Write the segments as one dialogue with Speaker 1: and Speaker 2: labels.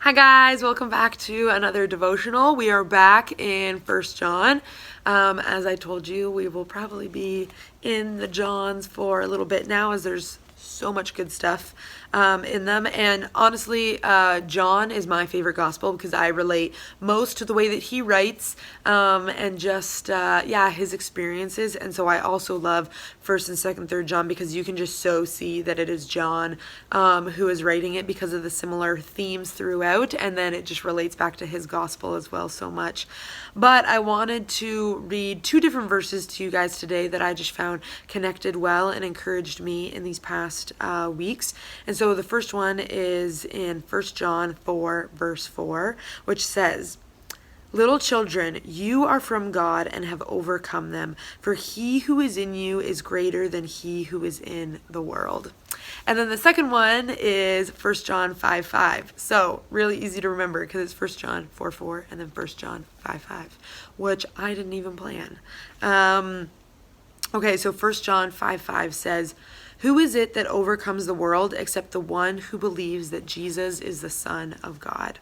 Speaker 1: Hi guys, welcome back to another devotional. We are back in First John. As I told you, we will probably be in the Johns for a little bit now as there's so much good stuff in them. And honestly, John is my favorite gospel because I relate most to the way that he writes and just, his experiences. And so I also love 1st and 2nd, 3rd John because you can just so see that it is John who is writing it because of the similar themes throughout. And then it just relates back to his gospel as well so much. But I wanted to read two different verses to you guys today that I just found connected well and encouraged me in these past weeks. And so the first one is in 1 John 4, verse 4, which says, "Little children, you are from God and have overcome them, for he who is in you is greater than he who is in the world." And then the second one is 1 John 5:5. So really easy to remember because it's 1 John 4:4 and then 1 John 5:5, which I didn't even plan. So 1 John 5:5 says, "Who is it that overcomes the world except the one who believes that Jesus is the Son of God?"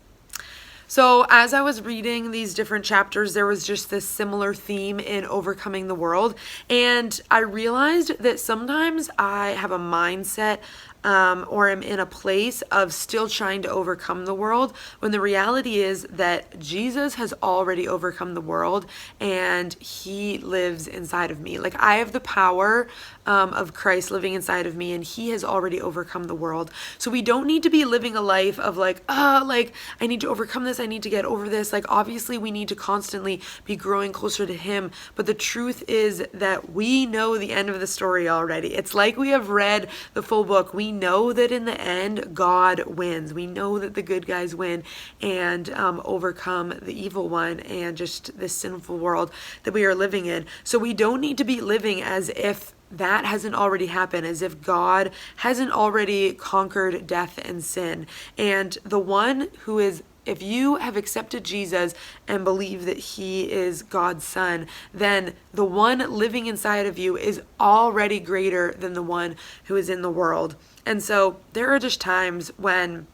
Speaker 1: So as I was reading these different chapters, there was just this similar theme in overcoming the world. And I realized that sometimes I have a mindset or am in a place of still trying to overcome the world, when the reality is that Jesus has already overcome the world and he lives inside of me. Like, I have the power of Christ living inside of me, and he has already overcome the world. So we don't need to be living a life of I need to overcome this, I need to get over this. Like, obviously we need to constantly be growing closer to him, but the truth is that we know the end of the story already. It's like we have read the full book. We know that in the end, God wins. We know that the good guys win and overcome the evil one and just this sinful world that we are living in. So we don't need to be living as if that hasn't already happened, as if God hasn't already conquered death and sin. And the one who is, if you have accepted Jesus and believe that he is God's son, then the one living inside of you is already greater than the one who is in the world. And so there are just times when,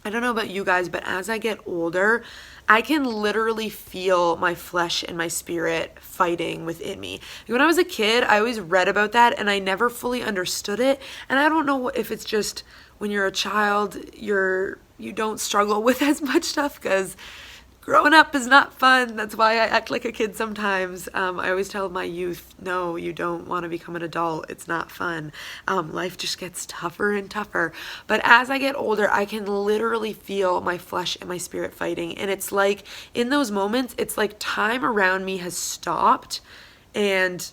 Speaker 1: I don't know about you guys, but as I get older, I can literally feel my flesh and my spirit fighting within me. When I was a kid, I always read about that and I never fully understood it. And I don't know if it's just when you're a child, you don't struggle with as much stuff because growing up is not fun. That's why I act like a kid sometimes. I always tell my youth, no, you don't want to become an adult. It's not fun. Life just gets tougher and tougher. But as I get older, I can literally feel my flesh and my spirit fighting. And it's like, in those moments, it's like time around me has stopped and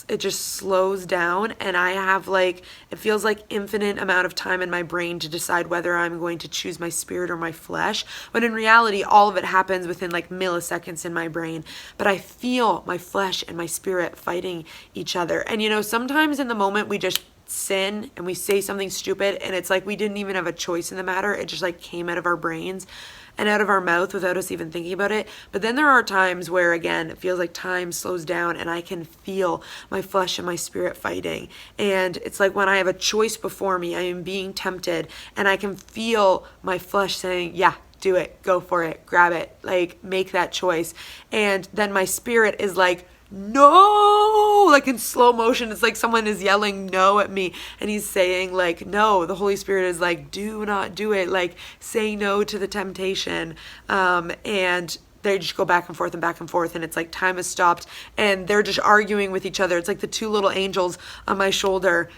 Speaker 1: it just slows down, and I have it feels like infinite amount of time in my brain to decide whether I'm going to choose my spirit or my flesh, when in reality all of it happens within milliseconds in my brain. But I feel my flesh and my spirit fighting each other. And sometimes in the moment we just sin and we say something stupid and it's like we didn't even have a choice in the matter. It just came out of our brains and out of our mouth without us even thinking about it. But then there are times where, again, it feels like time slows down and I can feel my flesh and my spirit fighting. And it's like when I have a choice before me, I am being tempted and I can feel my flesh saying, yeah, do it, go for it, grab it, make that choice. And then my spirit is like, no, in slow motion. It's like someone is yelling no at me and he's saying no. The Holy Spirit is do not do it, say no to the temptation. And they just go back and forth and it's like time has stopped and they're just arguing with each other. It's like the two little angels on my shoulder.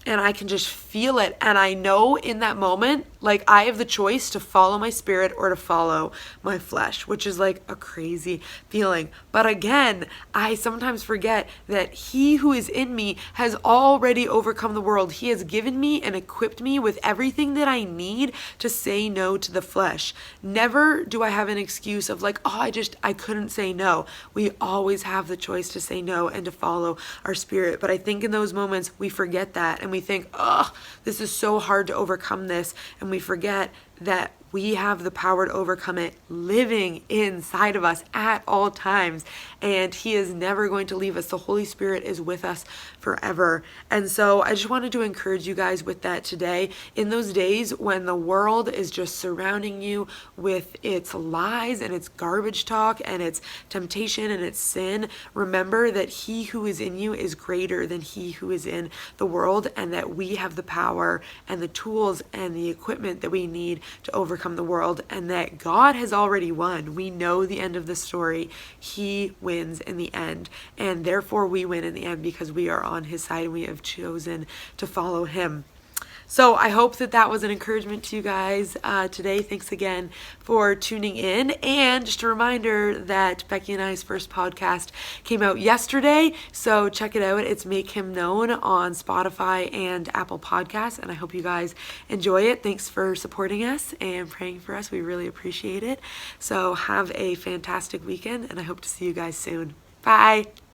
Speaker 1: And I can just feel it. And I know in that moment, I have the choice to follow my spirit or to follow my flesh, which is a crazy feeling. But again, I sometimes forget that he who is in me has already overcome the world. He has given me and equipped me with everything that I need to say no to the flesh. Never do I have an excuse of I couldn't say no. We always have the choice to say no and to follow our spirit. But I think in those moments we forget that and and we think, oh, this is so hard to overcome this. And we forget that we have the power to overcome it living inside of us at all times. And he is never going to leave us. The Holy Spirit is with us forever. And so I just wanted to encourage you guys with that today. In those days when the world is just surrounding you with its lies and its garbage talk and its temptation and its sin, remember that he who is in you is greater than he who is in the world, and that we have the power and the tools and the equipment that we need to overcome the world, and that God has already won. We know the end of the story. He wins in the end, and therefore we win in the end because we are on his side and we have chosen to follow him. So I hope that that was an encouragement to you guys today. Thanks again for tuning in. And just a reminder that Becky and I's first podcast came out yesterday. So check it out. It's Make Him Known on Spotify and Apple Podcasts. And I hope you guys enjoy it. Thanks for supporting us and praying for us. We really appreciate it. So have a fantastic weekend, and I hope to see you guys soon. Bye.